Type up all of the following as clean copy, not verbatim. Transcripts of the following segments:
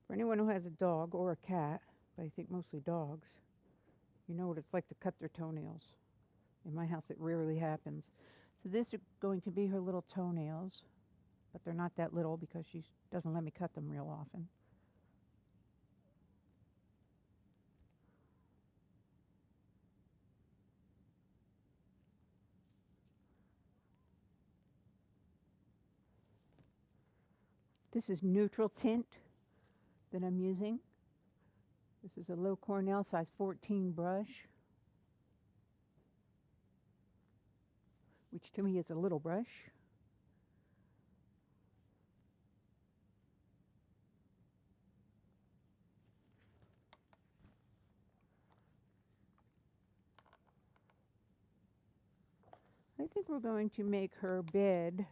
For anyone who has a dog or a cat, but I think mostly dogs, you know what it's like to cut their toenails. In my house, it rarely happens. So this is going to be her little toenails, but they're not that little because she doesn't let me cut them real often. This is neutral tint that I'm using. This is a low Cornell size 14 brush, which to me is a little brush. I think we're going to make her bed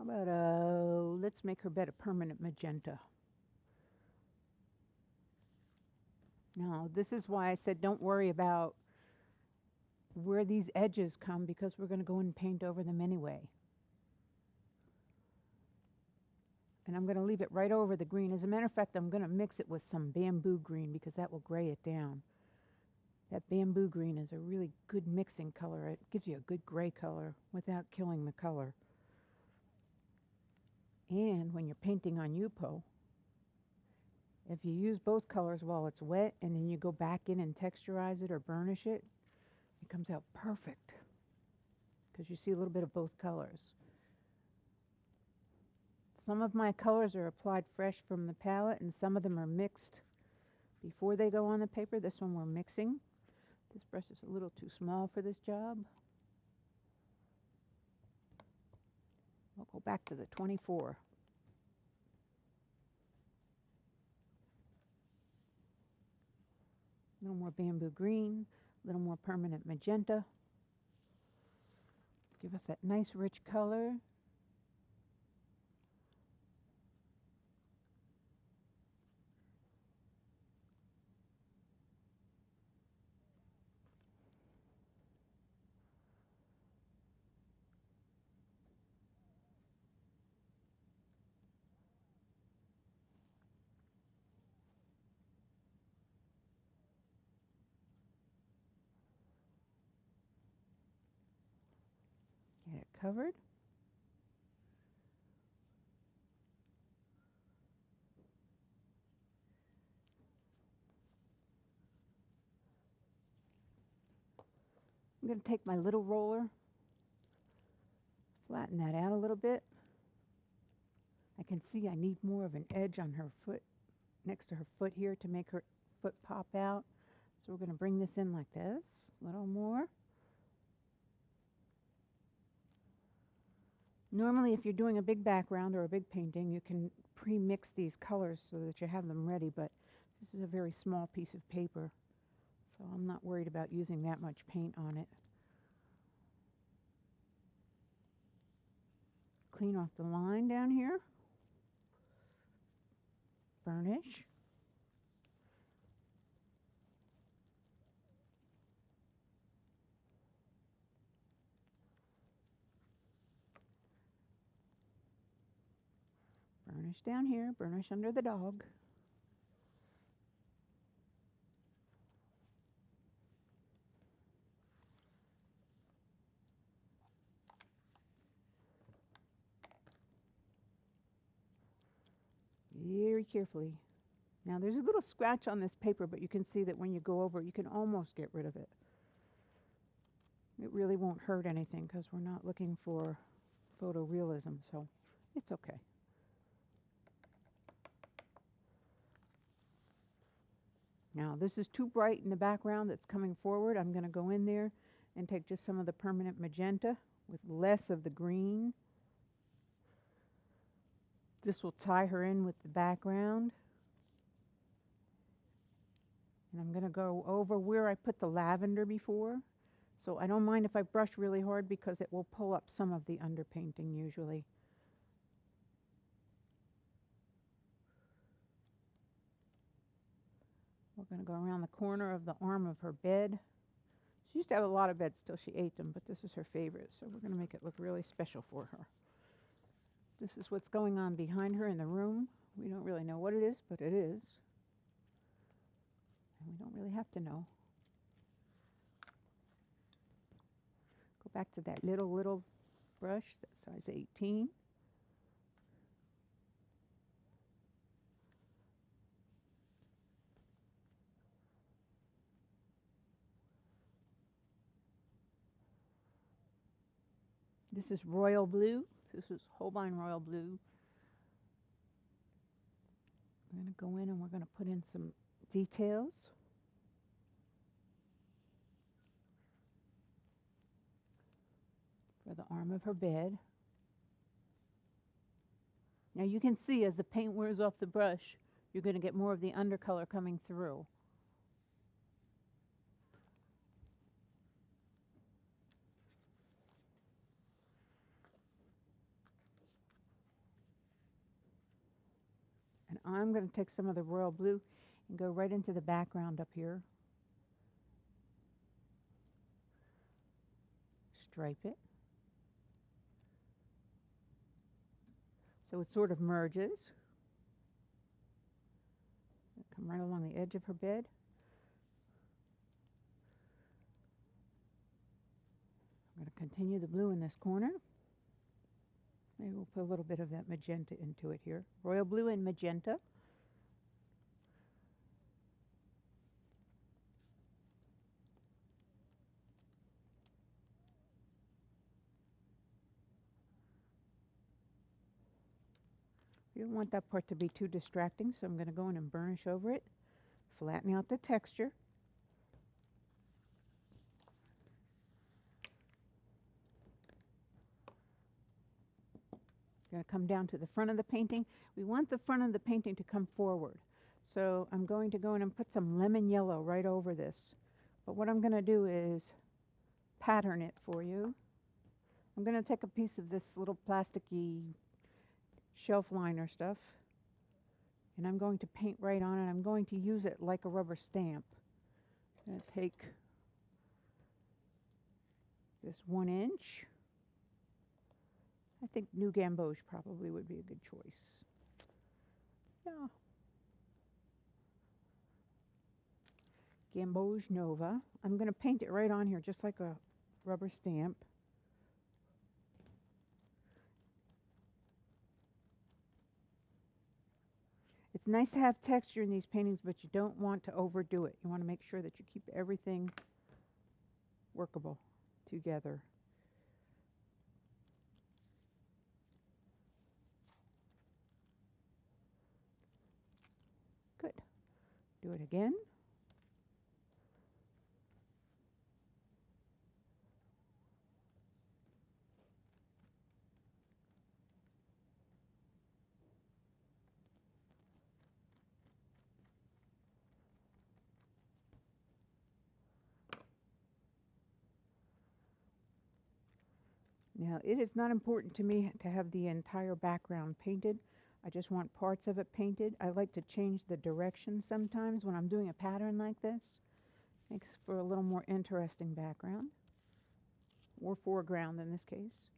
how about let's make her bed a permanent magenta. Now, this is why I said don't worry about where these edges come because we're going to go and paint over them anyway. And I'm going to leave it right over the green. As a matter of fact, I'm going to mix it with some bamboo green because that will gray it down. That bamboo green is a really good mixing color. It gives you a good gray color without killing the color. And when you're painting on Yupo, if you use both colors while it's wet and then you go back in and texturize it or burnish it, it comes out perfect because you see a little bit of both colors. Some of my colors are applied fresh from the palette and some of them are mixed before they go on the paper. This one we're mixing. This brush is a little too small for this job. I'll go back to the 24. A little more bamboo green, a little more permanent magenta. Give us that nice rich color. Get it covered. I'm going to take my little roller, flatten that out a little bit. I can see I need more of an edge on her foot, next to her foot here to make her foot pop out. So we're going to bring this in like this, a little more. Normally, if you're doing a big background or a big painting, you can pre-mix these colors so that you have them ready, but this is a very small piece of paper, so I'm not worried about using that much paint on it. Clean off the line down here. Burnish. Burnish down here, burnish under the dog. Very carefully. Now there's a little scratch on this paper, but you can see that when you go over it, you can almost get rid of it. It really won't hurt anything because we're not looking for photorealism, so it's okay. Now this is too bright in the background that's coming forward. I'm going to go in there and take just some of the permanent magenta with less of the green. This will tie her in with the background. And I'm going to go over where I put the lavender before. So I don't mind if I brush really hard because it will pull up some of the underpainting usually. We're going to go around the corner of the arm of her bed. She used to have a lot of beds till she ate them, but this is her favorite, so we're going to make it look really special for her. This is what's going on behind her in the room. We don't really know what it is, but it is. And we don't really have to know. Go back to that little brush, that size 18. This is royal blue. This is Holbein royal blue. We're going to go in and we're going to put in some details. For the arm of her bed. Now you can see as the paint wears off the brush, you're going to get more of the undercolor coming through. And I'm going to take some of the royal blue and go right into the background up here. Stripe it. So it sort of merges. Come right along the edge of her bed. I'm going to continue the blue in this corner. Maybe we'll put a little bit of that magenta into it here. Royal blue and magenta. You don't want that part to be too distracting, so I'm going to go in and burnish over it, flatten out the texture. Going to come down to the front of the painting. We want the front of the painting to come forward. So I'm going to go in and put some lemon yellow right over this. But what I'm going to do is pattern it for you. I'm going to take a piece of this little plasticky shelf liner stuff, and I'm going to paint right on it. I'm going to use it like a rubber stamp. I'm going to take this 1 inch. I think New Gamboge probably would be a good choice. Yeah. Gamboge Nova. I'm going to paint it right on here just like a rubber stamp. It's nice to have texture in these paintings, but you don't want to overdo it. You want to make sure that you keep everything workable together. Good. Do it again. Now, it is not important to me to have the entire background painted. I just want parts of it painted. I like to change the direction sometimes when I'm doing a pattern like this. Makes for a little more interesting background, or foreground in this case.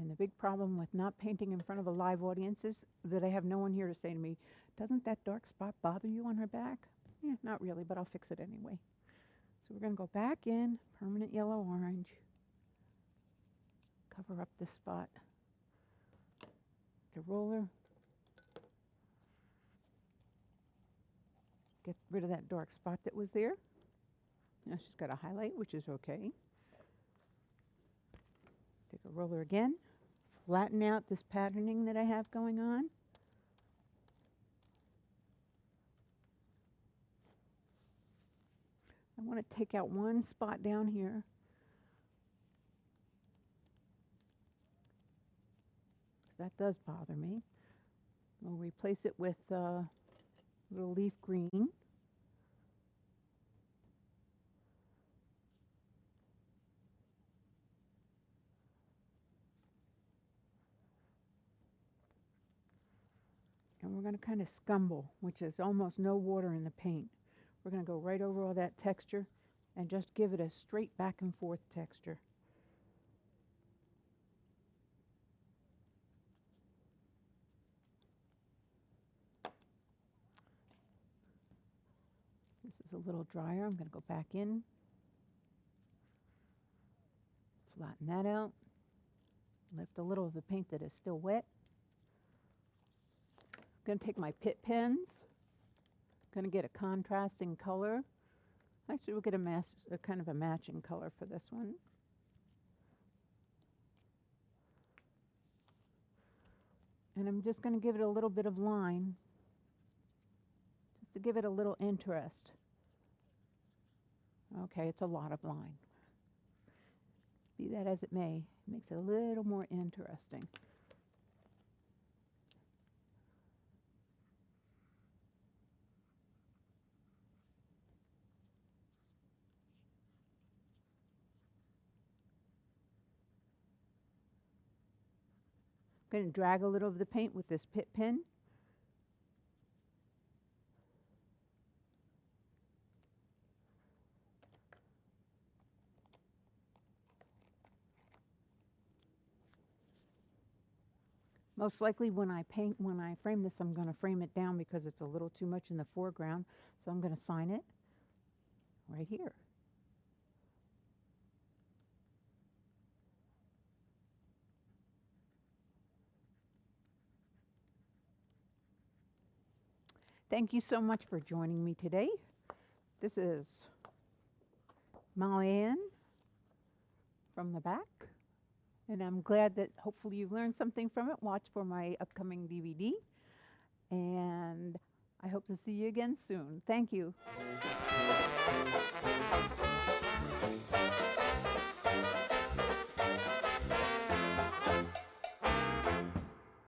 And the big problem with not painting in front of a live audience is that I have no one here to say to me, doesn't that dark spot bother you on her back? Yeah, not really, but I'll fix it anyway. So we're going to go back in, permanent yellow orange, cover up this spot. The roller, get rid of that dark spot that was there. Now she's got a highlight, which is okay. Take a roller again, flatten out this patterning that I have going on. I want to take out one spot down here. That does bother me. We'll replace it with a little leaf green. And we're going to kind of scumble, which is almost no water in the paint. We're going to go right over all that texture and just give it a straight back and forth texture. This is a little drier. I'm going to go back in, flatten that out, lift a little of the paint that is still wet. I'm going to take my pit pens, going to get a contrasting color. Actually, we'll get a kind of a matching color for this one. And I'm just going to give it a little bit of line, just to give it a little interest. Okay, it's a lot of line. Be that as it may, it makes it a little more interesting. I'm going to drag a little of the paint with this pit pen. Most likely when I frame this, I'm going to frame it down because it's a little too much in the foreground. So I'm going to sign it right here. Thank you so much for joining me today. This is Ann from the back. And I'm glad that hopefully you learned something from it. Watch for my upcoming DVD. And I hope to see you again soon. Thank you.